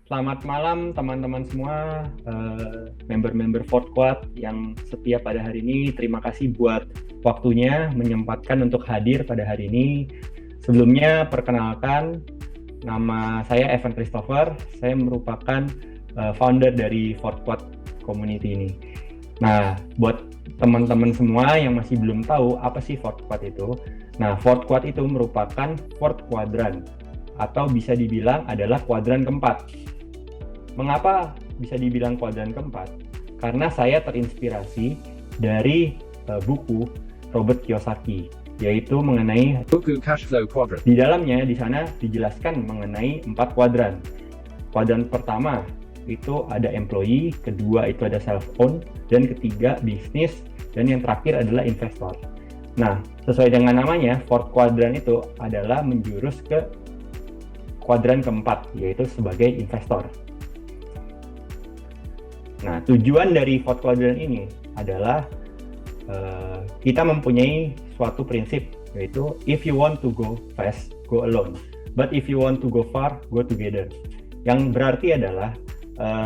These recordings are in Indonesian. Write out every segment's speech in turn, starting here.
Selamat malam teman-teman semua, member-member Fort Squad yang setia pada hari ini. Terima kasih buat waktunya menyempatkan untuk hadir pada hari ini. Sebelumnya perkenalkan, nama saya Evan Christopher. Saya merupakan founder dari Fort Squad community ini. Nah, buat teman-teman semua yang masih belum tahu apa sih Fort Squad itu. Nah, Fort Squad itu merupakan Fort Quadrant atau bisa dibilang adalah kuadran keempat. Mengapa bisa dibilang kuadran keempat? Karena saya terinspirasi dari buku Robert Kiyosaki, yaitu mengenai Buku Cash Flow Quadrant. di dalamnya di sana dijelaskan mengenai 4 kuadran. Kuadran pertama itu ada employee, kedua itu ada self own, dan ketiga bisnis, dan yang terakhir adalah investor. Nah, sesuai dengan namanya, fourth quadrant itu adalah menjurus ke kuadran keempat, yaitu sebagai investor. Nah, tujuan dari fourth quadrant ini adalah kita mempunyai suatu prinsip, yaitu if you want to go fast, go alone. But if you want to go far, go together. Yang berarti adalah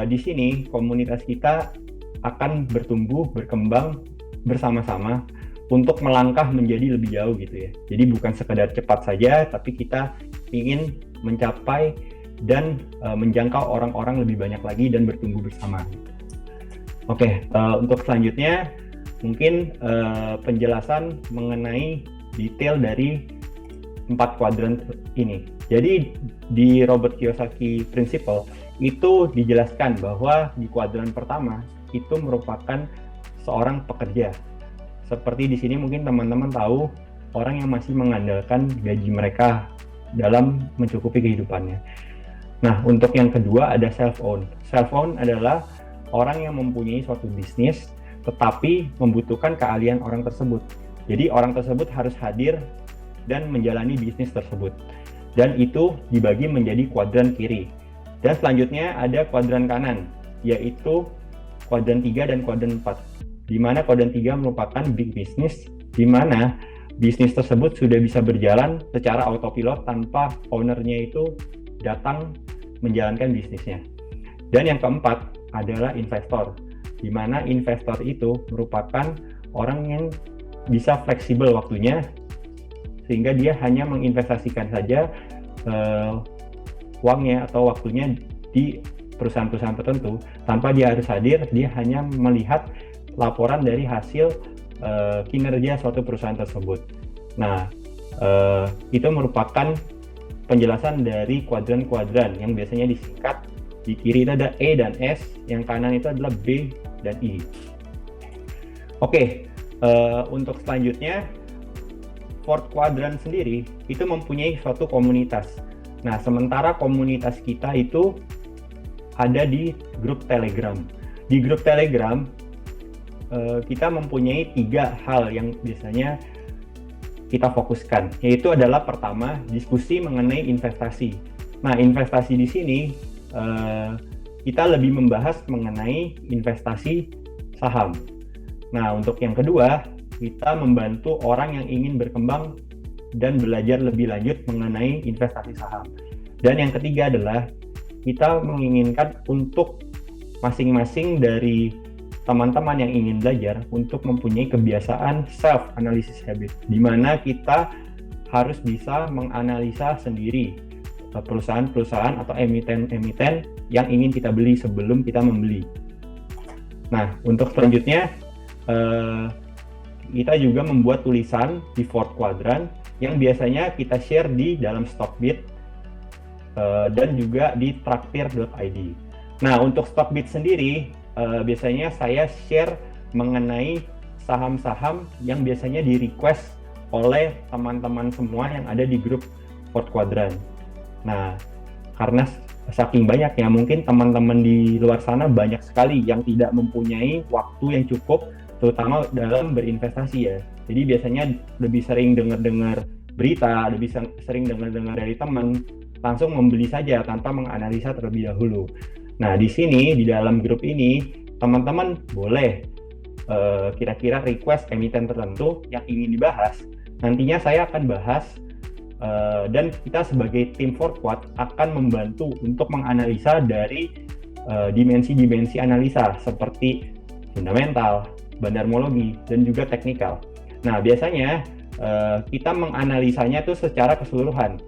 di sini komunitas kita akan bertumbuh, berkembang bersama-sama untuk melangkah menjadi lebih jauh gitu ya. Jadi bukan sekedar cepat saja, tapi kita ingin mencapai dan menjangkau orang-orang lebih banyak lagi dan bertumbuh bersama. Oke, untuk selanjutnya mungkin penjelasan mengenai detail dari 4 kuadran ini. Jadi di Robert Kiyosaki Principle itu dijelaskan bahwa di kuadran pertama itu merupakan seorang pekerja. Seperti di sini mungkin teman-teman tahu orang yang masih mengandalkan gaji mereka dalam mencukupi kehidupannya. Nah, untuk yang kedua ada self-own. Self-own adalah orang yang mempunyai suatu bisnis tetapi membutuhkan keahlian orang tersebut. Jadi orang tersebut harus hadir dan menjalani bisnis tersebut. Dan itu dibagi menjadi kuadran kiri. Dan selanjutnya ada kuadran kanan, yaitu kuadran 3 dan kuadran 4. Di mana kuadran 3 merupakan big business, di mana bisnis tersebut sudah bisa berjalan secara autopilot tanpa ownernya itu datang menjalankan bisnisnya. Dan yang keempat adalah investor, di mana investor itu merupakan orang yang bisa fleksibel waktunya, sehingga dia hanya menginvestasikan saja uangnya atau waktunya di perusahaan-perusahaan tertentu tanpa dia harus hadir. Dia hanya melihat laporan dari hasil kinerja suatu perusahaan tersebut. Nah, itu merupakan penjelasan dari kuadran-kuadran yang biasanya disingkat. Di kiri itu ada E dan S, yang kanan itu adalah B dan I. Oke, untuk selanjutnya, fourth quadrant sendiri itu mempunyai suatu komunitas. Nah, sementara komunitas kita itu ada di grup Telegram. Di grup Telegram, kita mempunyai 3 hal yang biasanya kita fokuskan, yaitu adalah pertama, diskusi mengenai investasi. Nah, investasi di sini kita lebih membahas mengenai investasi saham. Nah, untuk yang kedua, kita membantu orang yang ingin berkembang dan belajar lebih lanjut mengenai investasi saham. Dan yang ketiga adalah kita menginginkan untuk masing-masing dari teman-teman yang ingin belajar untuk mempunyai kebiasaan self-analysis habit, di mana kita harus bisa menganalisa sendiri perusahaan-perusahaan atau emiten-emiten yang ingin kita beli sebelum kita membeli. Nah, untuk selanjutnya kita juga membuat tulisan di fourth quadrant yang biasanya kita share di dalam Stockbit dan juga di traktir.id. Nah, untuk Stockbit sendiri biasanya saya share mengenai saham-saham yang biasanya di request oleh teman-teman semua yang ada di grup fourth quadrant. Nah, karena saking banyaknya, mungkin teman-teman di luar sana banyak sekali yang tidak mempunyai waktu yang cukup, terutama dalam berinvestasi ya. Jadi biasanya lebih sering dengar-dengar berita, lebih sering dengar-dengar dari teman, langsung membeli saja tanpa menganalisa terlebih dahulu. Nah, di sini, di dalam grup ini, teman-teman boleh kira-kira request emiten tertentu yang ingin dibahas. Nantinya saya akan bahas dan kita sebagai tim Fourth Quad akan membantu untuk menganalisa dari dimensi-dimensi analisa seperti fundamental, bandarmologi, dan juga teknikal. Nah, biasanya kita menganalisanya itu secara keseluruhan.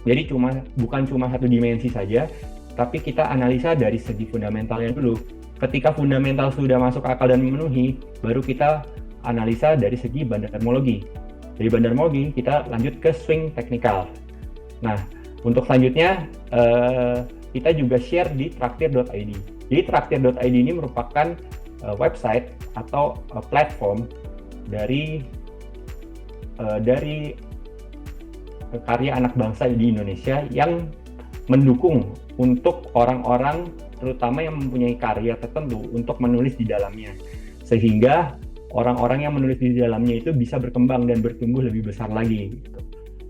Jadi bukan cuma satu dimensi saja, tapi kita analisa dari segi fundamentalnya dulu. Ketika fundamental sudah masuk akal dan memenuhi, baru kita analisa dari segi bandarmologi. Dari bandarmologi kita lanjut ke swing teknikal. Nah, untuk selanjutnya kita juga share di traktir.id. Jadi traktir.id ini merupakan website atau platform dari karya anak bangsa di Indonesia yang mendukung untuk orang-orang terutama yang mempunyai karya tertentu untuk menulis di dalamnya, sehingga orang-orang yang menulis di dalamnya itu bisa berkembang dan bertumbuh lebih besar lagi gitu.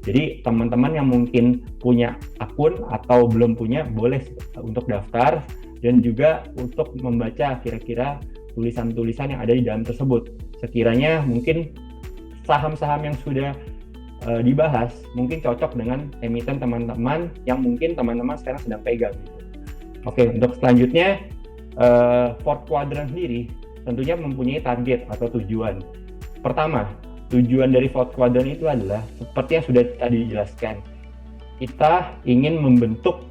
Jadi teman-teman yang mungkin punya akun atau belum punya, boleh untuk daftar dan juga untuk membaca kira-kira tulisan-tulisan yang ada di dalam tersebut. Sekiranya mungkin saham-saham yang sudah dibahas mungkin cocok dengan emiten teman-teman yang mungkin teman-teman sekarang sedang pegang gitu. Oke, untuk selanjutnya Fourth Quadrant sendiri tentunya mempunyai target atau tujuan. Pertama, tujuan dari Fourth Quadrant itu adalah seperti yang sudah tadi dijelaskan. Kita ingin membentuk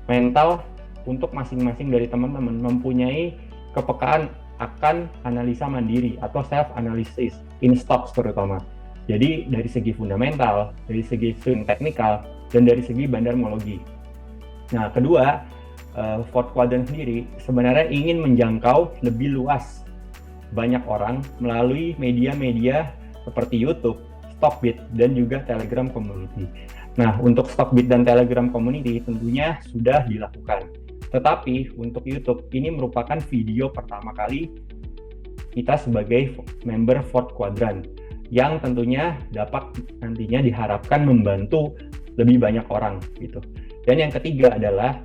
mental untuk masing-masing dari teman-teman mempunyai kepekaan akan analisa mandiri atau self analysis in stocks terutama. Jadi dari segi fundamental, dari segi swing teknikal, dan dari segi bandarmologi. Nah, kedua, Fourth Quadrant sendiri sebenarnya ingin menjangkau lebih luas banyak orang melalui media-media seperti YouTube, Stockbit, dan juga Telegram Community. Nah, untuk Stockbit dan Telegram Community tentunya sudah dilakukan. Tetapi untuk YouTube ini merupakan video pertama kali kita sebagai member Fourth Quadrant yang tentunya dapat nantinya diharapkan membantu lebih banyak orang gitu. Dan yang ketiga adalah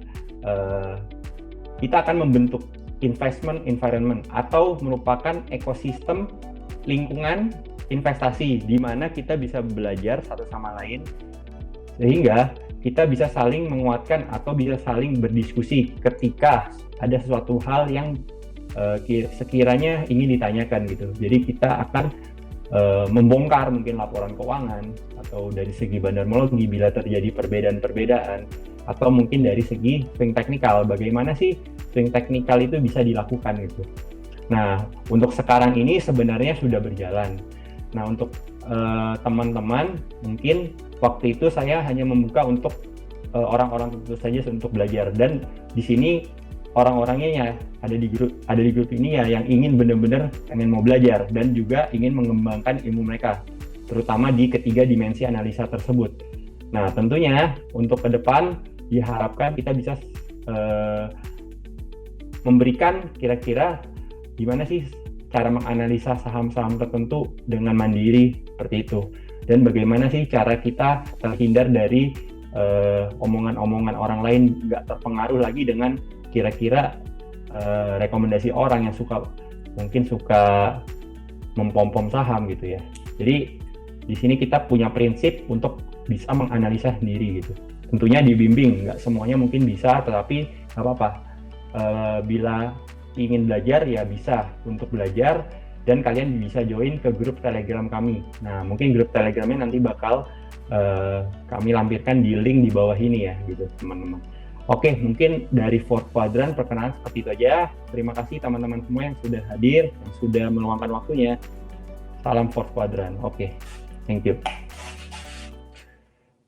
kita akan membentuk investment environment atau merupakan ekosistem lingkungan investasi di mana kita bisa belajar satu sama lain sehingga kita bisa saling menguatkan atau bisa saling berdiskusi ketika ada sesuatu hal yang sekiranya ingin ditanyakan gitu. Jadi kita akan membongkar mungkin laporan keuangan atau dari segi bandarmologi bila terjadi perbedaan-perbedaan atau mungkin dari segi swing teknikal, bagaimana sih swing teknikal itu bisa dilakukan gitu. Nah, untuk sekarang ini sebenarnya sudah berjalan. Nah, untuk teman-teman mungkin waktu itu saya hanya membuka untuk orang-orang tentu saja untuk belajar, dan di sini orang-orangnya ya ada di grup ini ya yang ingin benar-benar pengen mau belajar dan juga ingin mengembangkan ilmu mereka terutama di ketiga dimensi analisa tersebut. Nah, tentunya untuk ke depan diharapkan kita bisa memberikan kira-kira gimana sih cara menganalisa saham-saham tertentu dengan mandiri seperti itu, dan bagaimana sih cara kita terhindar dari omongan-omongan orang lain, nggak terpengaruh lagi dengan kira-kira rekomendasi orang yang mungkin suka mempom-pom saham gitu ya. Jadi di sini kita punya prinsip untuk bisa menganalisa sendiri gitu. Tentunya dibimbing, nggak semuanya mungkin bisa, tetapi nggak apa-apa. Bila ingin belajar ya bisa untuk belajar, dan kalian bisa join ke grup Telegram kami. Nah, mungkin grup Telegramnya nanti bakal kami lampirkan di link di bawah ini ya gitu teman-teman. Oke, mungkin dari Fourth Quadrant perkenalan seperti itu aja. Terima kasih teman-teman semua yang sudah hadir, yang sudah meluangkan waktunya. Salam Fourth Quadrant. Oke, thank you.